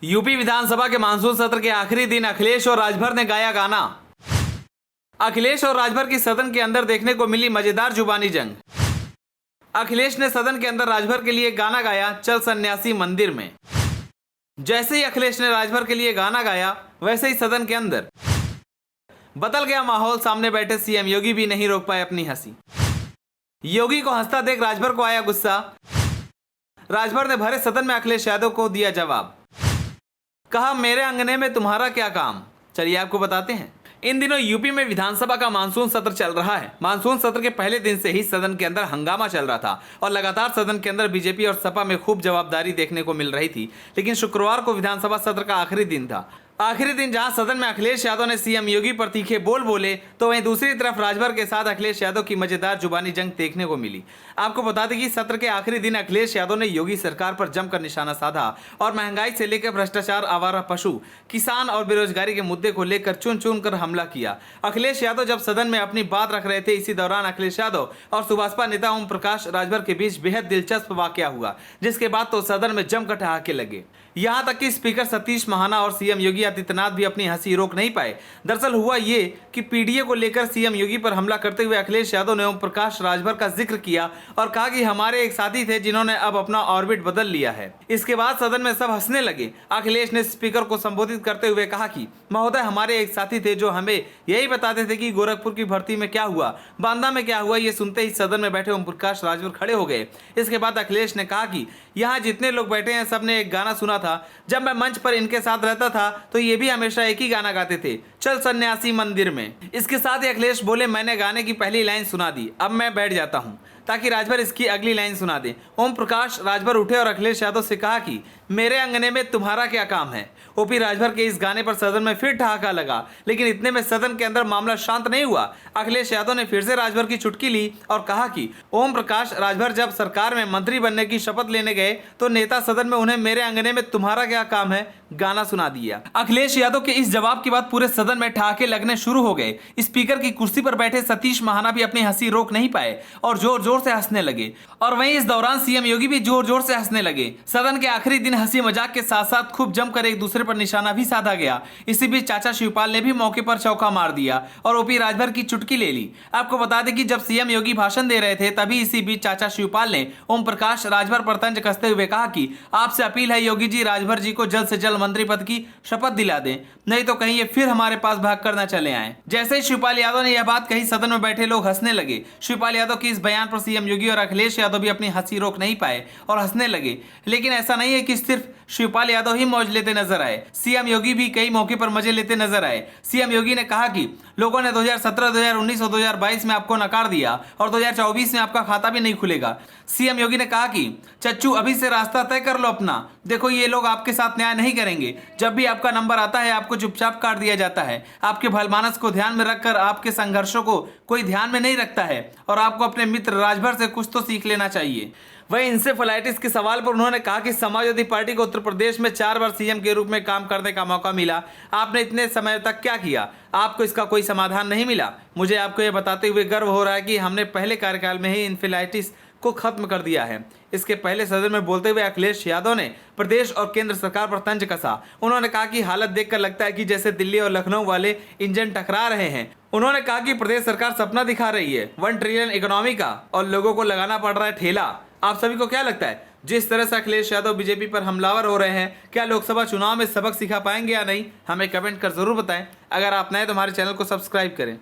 UP विधानसभा के monsoon सत्र के आखिरी दिन अखिलेश और राजभर ने गाया गाना। अखिलेश और राजभर की सदन के अंदर देखने को मिली मजेदार जुबानी जंग। अखिलेश ने सदन के अंदर राजभर के लिए गाना गाया, चल सन्यासी मंदिर में। जैसे ही अखिलेश ने राजभर के लिए गाना गाया, वैसे ही सदन के अंदर बदल गया माहौल। सामने बैठे सीएम योगी भी नहीं रोक पाए अपनी हंसी। योगी को हंसता देख राजभर को आया गुस्सा। राजभर ने भरे सदन में अखिलेश यादव को दिया जवाब। कहा, मेरे अंगने में तुम्हारा क्या काम। चलिए आपको बताते हैं। इन दिनों यूपी में विधानसभा का मानसून सत्र चल रहा है। मानसून सत्र के पहले दिन से ही सदन के अंदर हंगामा चल रहा था और लगातार सदन के अंदर बीजेपी और सपा में खूब जवाबदारी देखने को मिल रही थी। लेकिन शुक्रवार को विधानसभा सत्र का आखिरी दिन था। आखिरी दिन जहां सदन में अखिलेश यादव ने सीएम योगी पर तीखे बोल बोले, तो वहीं दूसरी तरफ राजभर के साथ अखिलेश यादव की मजेदार जुबानी जंग देखने को मिली। आपको बता दें कि सत्र के आखिरी दिन अखिलेश यादव ने योगी सरकार पर जमकर निशाना साधा और महंगाई से लेकर भ्रष्टाचार, आवारा पशु, किसान और बेरोजगारी के मुद्दे को लेकर चुन चुन कर हमला किया। अखिलेश यादव जब सदन में अपनी बात रख रहे थे, इसी दौरान अखिलेश यादव और सुभाषपा नेता ओम प्रकाश राजभर के बीच बेहद दिलचस्प वाकया हुआ, जिसके बाद तो सदन में जमकर ठहाके लगे। यहां तक कि स्पीकर सतीश महाना और सीएम योगी आदित्यनाथ भी अपनी हंसी रोक नहीं पाए। दरअसल हुआ ये कि पीडीए को लेकर सीएम योगी पर हमला करते हुए अखिलेश यादव ने ओम प्रकाश राजभर का जिक्र किया और कहा कि हमारे एक साथी थे जिन्होंने अब अपना ऑर्बिट बदल लिया है। इसके बाद सदन में सब हंसने लगे। अखिलेश ने स्पीकर को संबोधित करते हुए कहा कि महोदय, हमारे एक साथी थे जो हमें यही बताते थे कि गोरखपुर की भर्ती में क्या हुआ, बांदा में क्या हुआ। ये सुनते ही सदन में बैठे ओम प्रकाश राजभर खड़े हो गए। इसके बाद अखिलेश ने कहा कि यहाँ जितने लोग बैठे हैं सबने एक गाना सुना था। जब मैं मंच पर इनके साथ रहता था तो ये भी हमेशा एक ही गाना गाते थे, चल सन्यासी मंदिर में। इसके साथ ही अखिलेश बोले, मैंने गाने की पहली लाइन सुना दी, अब मैं बैठ जाता हूं ताकि राजभर इसकी अगली लाइन सुना दे। ओम प्रकाश राजभर उठे और अखिलेश यादव से कहा कि मेरे अंगने में तुम्हारा क्या काम है। ओपी राजभर के इस गाने पर सदन में फिर ठहाका लगा, लेकिन इतने में सदन के अंदर मामला शांत नहीं हुआ। अखिलेश यादव ने फिर से राजभर की चुटकी ली और कहा कि ओम प्रकाश राजभर जब सरकार में मंत्री बनने की शपथ लेने गए तो नेता सदन में उन्हें मेरे अंगने में तुम्हारा क्या काम है गाना सुना दिया। अखिलेश यादव के इस जवाब के बाद पूरे सदन में ठहाके लगने शुरू हो गए। स्पीकर की कुर्सी पर बैठे सतीश महाना भी अपनी हंसी रोक नहीं पाए और जोर जोर से हंसने लगे। और वहीं इस दौरान सीएम योगी भी जोर जोर से हंसने लगे। सदन के आखिरी दिन हंसी मजाक के साथ साथ खूब जमकर एक दूसरे पर निशाना भी साधा गया। इसी बीच चाचा शिवपाल ने भी मौके पर चौका मार दिया और ओपी राजभर की चुटकी ले ली। आपको बता दें कि जब सीएम योगी भाषण दे रहे थे, तभी इसी बीच चाचा शिवपाल ने ओम प्रकाश राजभर पर तंज कसते हुए कहा कि आपसे अपील है योगी जी, राजभर जी को जल्द से जल्द मंत्री पद की शपथ दिला दें, नहीं तो कहीं ये फिर हमारे पास भाग कर न चले आए। जैसे ही शिवपाल यादव ने यह बात कही, सदन में बैठे लोग हंसने लगे। शिवपाल यादव की इस बयान पर सीएम योगी और अखिलेश यादव भी अपनी हंसी रोक नहीं पाए और हंसने लगे। लेकिन ऐसा नहीं है कि सिर्फ शिवपाल यादव ही मौज लेते नजर आए, सीएम योगी भी कई मौके पर मजे लेते नजर आए। सीएम योगी ने कहा कि लोगों ने 2017, 2019 और 2022 में आपको नकार दिया और 2024 में आपका खाता भी नहीं खुलेगा। सीएम योगी ने कहा कि चच्चू, अभी से रास्ता तय कर लो अपना। देखो, ये लोग आपके साथ न्याय नहीं करेंगे। जब भी आपका नंबर आता है आपको चुपचाप काट दिया जाता है। आपके भलमानस को ध्यान में रखकर आपके संघर्षों को कोई ध्यान में नहीं रखता है और आपको अपने मित्र राजभर से कुछ तो सीख लेना चाहिए। वहीं इंसेफेलाइटिस के सवाल पर उन्होंने कहा कि समाजवादी पार्टी को उत्तर प्रदेश में 4 बार सीएम के रूप में काम करने का मौका मिला। आपने इतने समय तक क्या किया? आपको इसका कोई समाधान नहीं मिला। मुझे आपको यह बताते हुए गर्व हो रहा है कि हमने पहले कार्यकाल में ही इंसेफेलाइटिस को खत्म कर दिया है। इसके पहले सदन में बोलते हुए अखिलेश यादव ने प्रदेश और केंद्र सरकार पर तंज कसा। उन्होंने कहा कि हालत देखकर लगता है कि जैसे दिल्ली और लखनऊ वाले इंजन टकरा रहे हैं। उन्होंने कहा कि प्रदेश सरकार सपना दिखा रही है 1 ट्रिलियन इकोनॉमी का और लोगों को लगाना पड़ रहा है ठेला। आप सभी को क्या लगता है, जिस तरह से अखिलेश यादव बीजेपी पर हमलावर हो रहे हैं, क्या लोकसभा चुनाव में सबक सिखा पाएंगे या नहीं? हमें कमेंट कर जरूर बताएं। अगर आप नए तो हमारे चैनल को सब्सक्राइब करें।